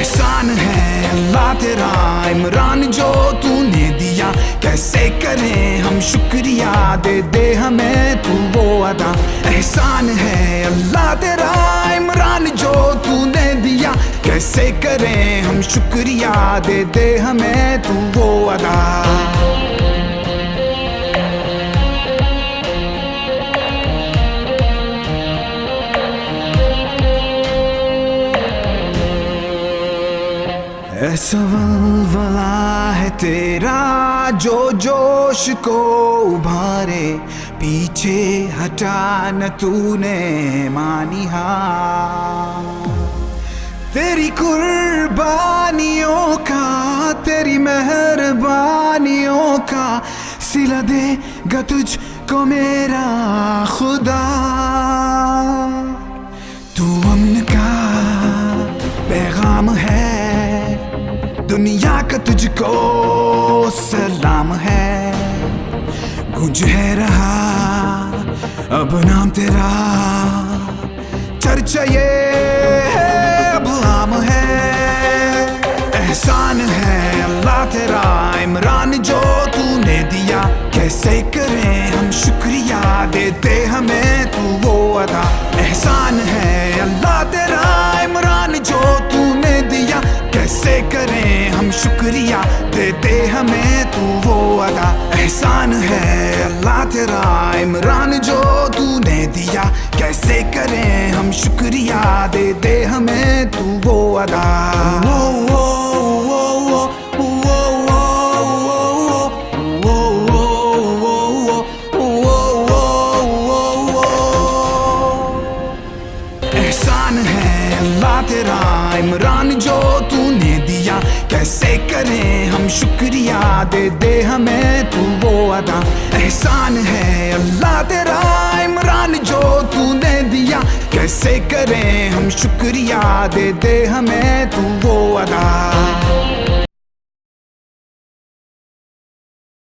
एहसान है अल्लाह तेरा इमरान जो तूने दिया, कैसे करें हम शुक्रिया, दे दे हमें तू वो अदा। एहसान है अल्लाह तेरा इमरान जो तूने दिया, कैसे करें हम शुक्रिया, दे दे हमें तू वो अदा। ऐसा वलवला है तेरा जो जोश को उभारे, पीछे हटा न तूने मानी हार। तेरी कुर्बानियों का, तेरी मेहरबानियों का सिला देगा तुझको मेरा खुदा। तू अमन का पैगाम है, दुनिया का तुझको सलाम है। गूंज है रहा अब नाम तेरा, चर्चा ये अब आम है। एहसान है अल्लाह तेरा इमरान जो तूने दिया, कैसे करें हम शुक्रिया, देते हमें तू वो अदा। एहसान है अल्लाह तेरा इमरान जो तूने दिया, कैसे करें हम शुक्रिया, देते हमें तू वो अदा। एहसान है अल्लाह तेरा इमरान जो तूने दिया, कैसे करें हम शुक्रिया, देते हमें तू वो अदा। एहसान है अल्लाह तेरा इमरान जो तूने दिया, कैसे करें हम शुक्रिया, दे दे हमें तू वो अदा। एहसान है अल्लाह तेरा इमरान जो तूने दिया, कैसे करें हम शुक्रिया, दे दे हमें